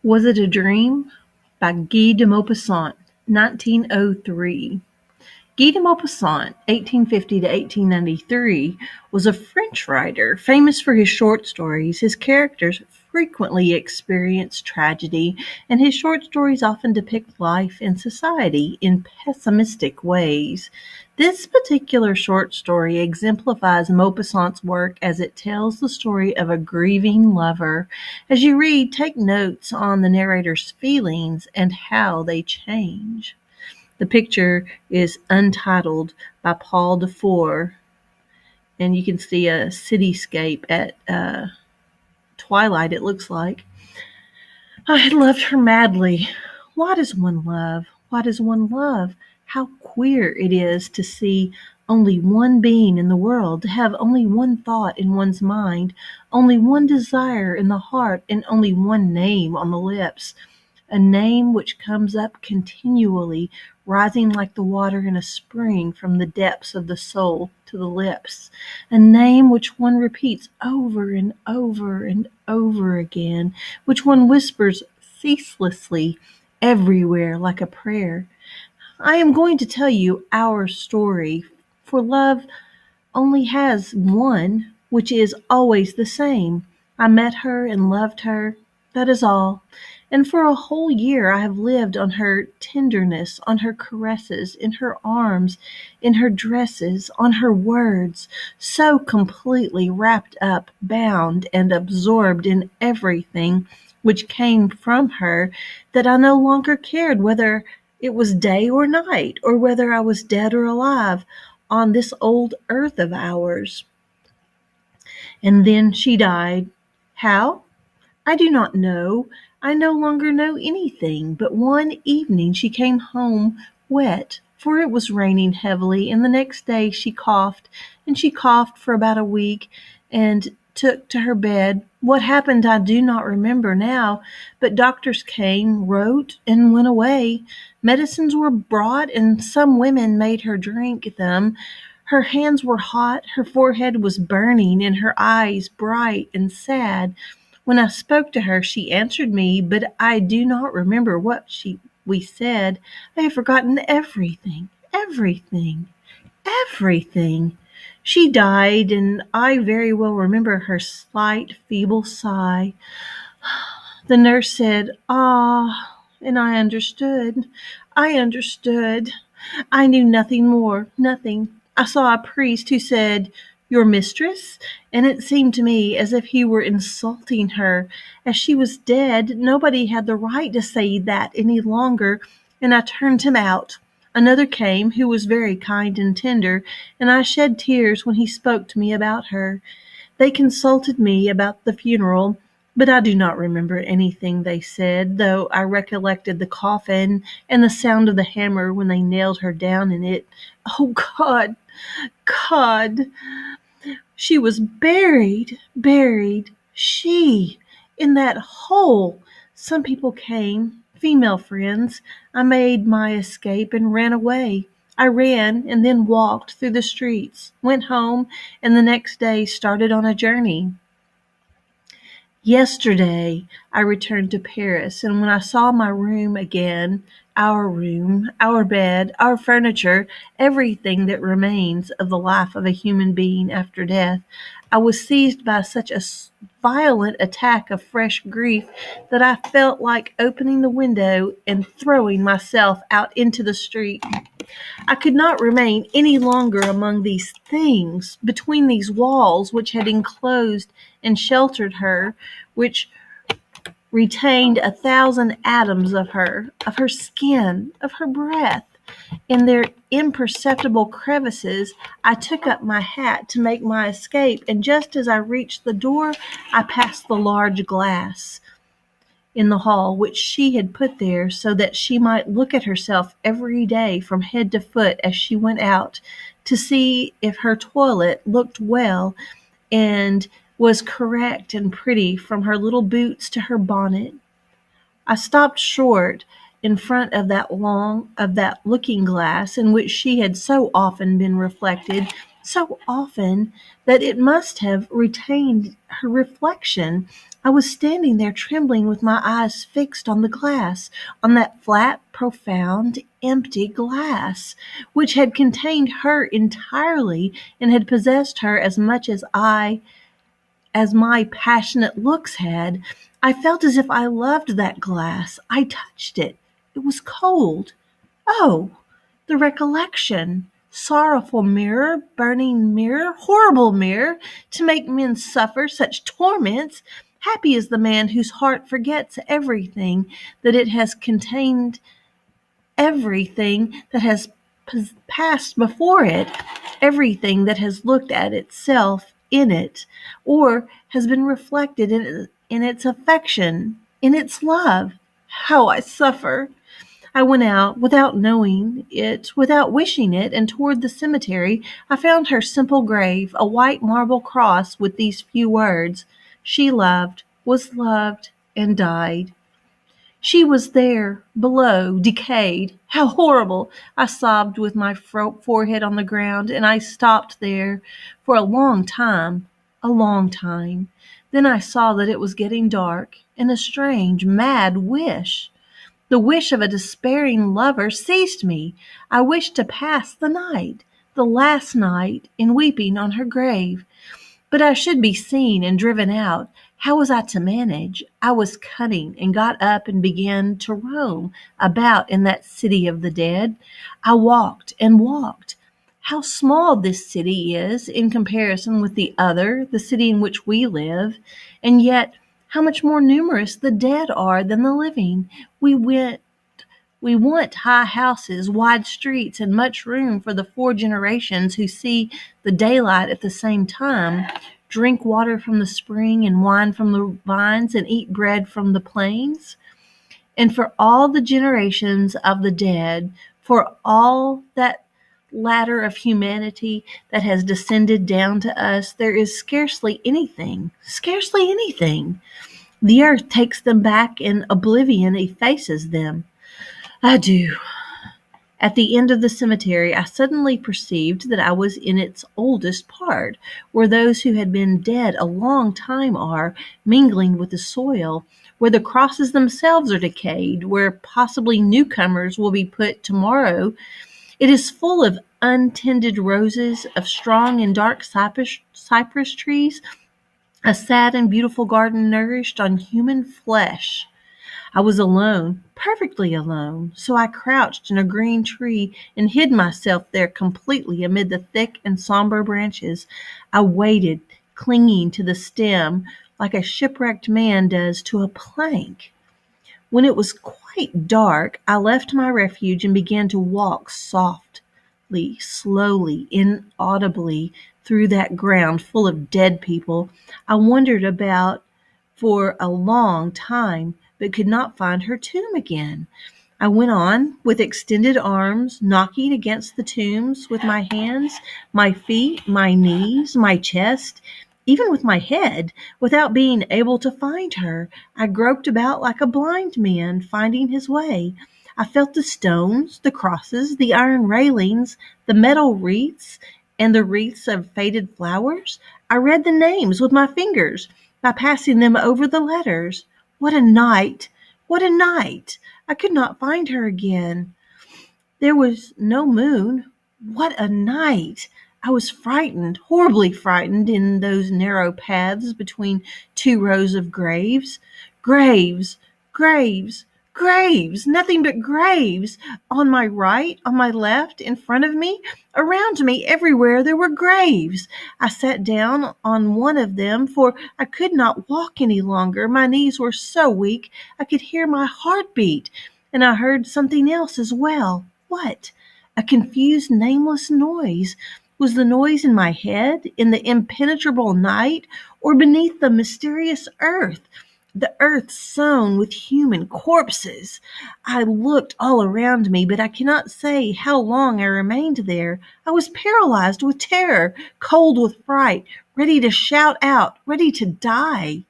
Was It a Dream? By Guy de Maupassant, 1903. Guy de Maupassant (1850 to 1893) was a French writer famous for his short stories. His characters frequently experience tragedy, and his short stories often depict life and society in pessimistic ways. This particular short story exemplifies Maupassant's work as it tells the story of a grieving lover. As you read, take notes on the narrator's feelings and how they change. The picture is Untitled by Paul Dufour, and you can see a cityscape at twilight, it looks like. I had loved her madly. Why does one love? Why does one love? How queer it is to see only one being in the world, to have only one thought in one's mind, only one desire in the heart, and only one name on the lips. A name which comes up continually, rising like the water in a spring from the depths of the soul to the lips. A name which one repeats over and over and over again, which one whispers ceaselessly everywhere like a prayer. I am going to tell you our story, for love only has one, which is always the same. I met her and loved her, that is all. And for a whole year I have lived on her tenderness, on her caresses, in her arms, in her dresses, on her words, so completely wrapped up, bound, and absorbed in everything which came from her that I no longer cared whether it was day or night, or whether I was dead or alive on this old earth of ours. And then she died. How? I do not know. I no longer know anything, but one evening she came home wet, for it was raining heavily, and the next day she coughed, and she coughed for about a week, and took to her bed. What happened I do not remember now, but doctors came, wrote, and went away. Medicines were brought, and some women made her drink them. Her hands were hot, her forehead was burning, and her eyes bright and sad. When I spoke to her, she answered me, but I do not remember what we said. I have forgotten everything, everything, everything. She died, and I very well remember her slight, feeble sigh. The nurse said, "Ah," and I understood. I understood. I knew nothing more, nothing. I saw a priest who said, "Your mistress?" And it seemed to me as if he were insulting her. As she was dead, nobody had the right to say that any longer, and I turned him out. Another came, who was very kind and tender, and I shed tears when he spoke to me about her. They consulted me about the funeral, but I do not remember anything they said, though I recollected the coffin and the sound of the hammer when they nailed her down in it. Oh, God! God! She was buried, she, in that hole. Some people came, female friends. I made my escape and ran away. I ran and then walked through the streets, went home, and the next day started on a journey. Yesterday I returned to Paris, and when I saw my room again, our bed, our furniture, everything that remains of the life of a human being after death, I was seized by such a violent attack of fresh grief that I felt like opening the window and throwing myself out into the street. I could not remain any longer among these things, between these walls which had enclosed and sheltered her, which retained 1,000 atoms of her skin, of her breath. In their imperceptible crevices, I took up my hat to make my escape, and just as I reached the door, I passed the large glass in the hall, which she had put there so that she might look at herself every day from head to foot as she went out, to see if her toilet looked well and was correct and pretty, from her little boots to her bonnet. I stopped short in front of that looking glass in which she had so often been reflected, so often that it must have retained her reflection. I was standing there trembling with my eyes fixed on the glass, on that flat, profound, empty glass, which had contained her entirely and had possessed her as much as my passionate looks had. I felt as if I loved that glass. I touched it. It was cold. Oh, the recollection! Sorrowful mirror, burning mirror, horrible mirror, to make men suffer such torments! Happy is the man whose heart forgets everything that it has contained, everything that has passed before it, everything that has looked at itself in it, or has been reflected in its affection, in its love. How I suffer! I went out, without knowing it, without wishing it, and toward the cemetery. I found her simple grave, a white marble cross with these few words: "She loved, was loved, and died." She was there, below, decayed. How horrible! I sobbed with my forehead on the ground, and I stopped there for a long time, a long time. Then I saw that it was getting dark, and a strange, mad wish, the wish of a despairing lover, seized me. I wished to pass the night, the last night, in weeping on her grave. But I should be seen and driven out. How was I to manage? I was cunning, and got up and began to roam about in that city of the dead. I walked and walked. How small this city is in comparison with the other, the city in which we live, and yet how much more numerous the dead are than the living. We want high houses, wide streets, and much room for the 4 generations who see the daylight at the same time, drink water from the spring and wine from the vines, and eat bread from the plains. And for all the generations of the dead, for all that ladder of humanity that has descended down to us, there is scarcely anything, scarcely anything. The earth takes them back, and oblivion effaces them. Adieu. At the end of the cemetery, I suddenly perceived that I was in its oldest part, where those who had been dead a long time are, mingling with the soil, where the crosses themselves are decayed, where possibly newcomers will be put tomorrow. It is full of untended roses, of strong and dark cypress trees, a sad and beautiful garden nourished on human flesh. I was alone, perfectly alone, so I crouched in a green tree and hid myself there completely amid the thick and sombre branches. I waited, clinging to the stem like a shipwrecked man does to a plank. When it was quite dark, I left my refuge and began to walk softly, slowly, inaudibly through that ground full of dead people. I wandered about for a long time, but could not find her tomb again. I went on with extended arms, knocking against the tombs with my hands, my feet, my knees, my chest, even with my head, without being able to find her. I groped about like a blind man finding his way. I felt the stones, the crosses, the iron railings, the metal wreaths, and the wreaths of faded flowers. I read the names with my fingers by passing them over the letters. What a night! What a night! I could not find her again. There was no moon. What a night! I was frightened, horribly frightened, in those narrow paths between 2 rows of graves. Graves, graves, graves, nothing but graves. On my right, on my left, in front of me, around me, everywhere there were graves. I sat down on one of them, for I could not walk any longer. My knees were so weak I could hear my heart beat, and I heard something else as well. What? A confused, nameless noise. Was the noise in my head, in the impenetrable night, or beneath the mysterious earth? The earth sown with human corpses. I looked all around me, but I cannot say how long I remained there. I was paralyzed with terror, cold with fright, ready to shout out, ready to die.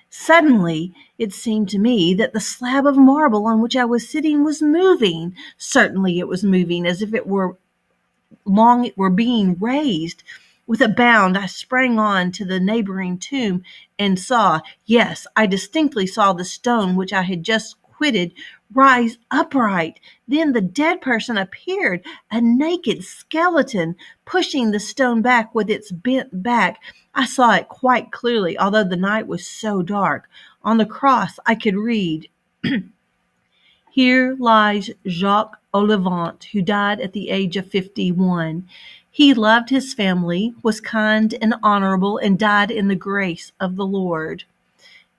Suddenly, it seemed to me that the slab of marble on which I was sitting was moving. Certainly it was moving, as if it were long were being raised. With a bound, I sprang on to the neighboring tomb and saw, yes, I distinctly saw the stone which I had just quitted rise upright. Then the dead person appeared, a naked skeleton, pushing the stone back with its bent back. I saw it quite clearly, although the night was so dark. On the cross, I could read, "Here lies Jacques Olivant, who died at the age of 51. He loved his family, was kind and honorable, and died in the grace of the Lord."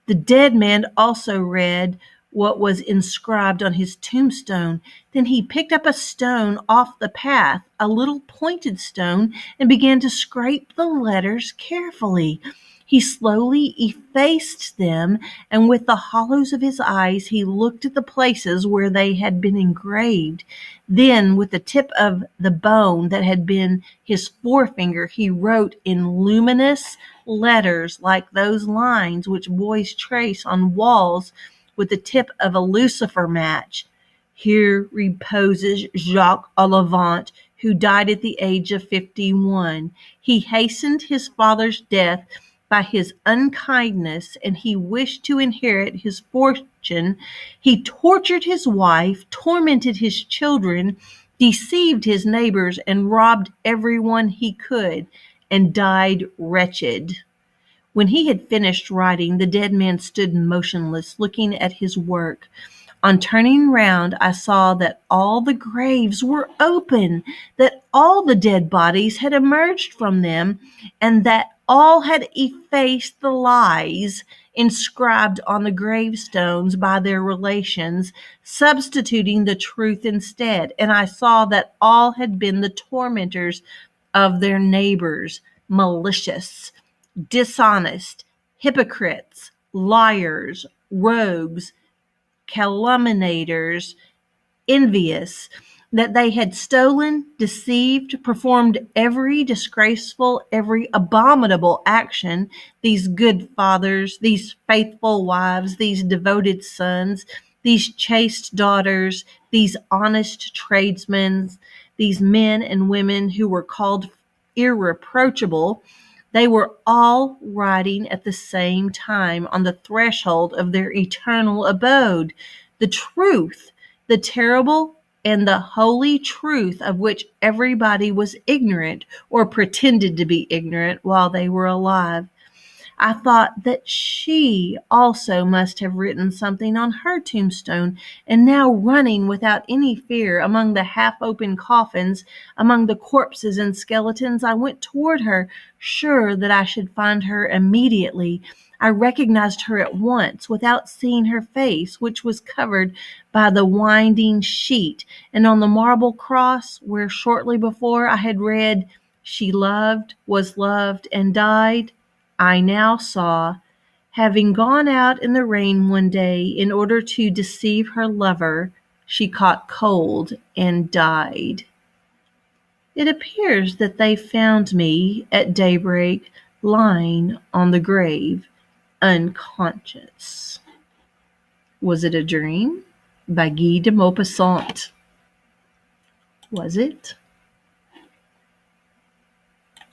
The dead man also read what was inscribed on his tombstone. Then he picked up a stone off the path, a little pointed stone, and began to scrape the letters carefully. He slowly effaced them, and with the hollows of his eyes he looked at the places where they had been engraved. Then, with the tip of the bone that had been his forefinger, he wrote in luminous letters like those lines which boys trace on walls with the tip of a lucifer match, "Here reposes Jacques Olivant, who died at the age of 51. He hastened his father's death by his unkindness, and he wished to inherit his fortune. He tortured his wife, tormented his children, deceived his neighbors, and robbed everyone he could, and died wretched." When he had finished writing, the dead man stood motionless, looking at his work. On turning round, I saw that all the graves were open, that all the dead bodies had emerged from them, and that all had effaced the lies inscribed on the gravestones by their relations, substituting the truth instead. And I saw that all had been the tormentors of their neighbors, malicious, dishonest, hypocrites, liars, rogues, calumniators, envious, that they had stolen, deceived, performed every disgraceful, every abominable action, these good fathers, these faithful wives, these devoted sons, these chaste daughters, these honest tradesmen, these men and women who were called irreproachable. They were all riding at the same time on the threshold of their eternal abode. The truth, the terrible and the holy truth of which everybody was ignorant or pretended to be ignorant while they were alive. I thought that she also must have written something on her tombstone, and now running without any fear among the half-open coffins, among the corpses and skeletons, I went toward her, sure that I should find her immediately. I recognized her at once, without seeing her face, which was covered by the winding sheet, and on the marble cross, where shortly before I had read, "She loved, was loved, and died," I now saw, having gone out in the rain one day in order to deceive her lover, she caught cold and died. It appears that they found me at daybreak lying on the grave, unconscious. Was it a dream? By Guy de Maupassant. Was it?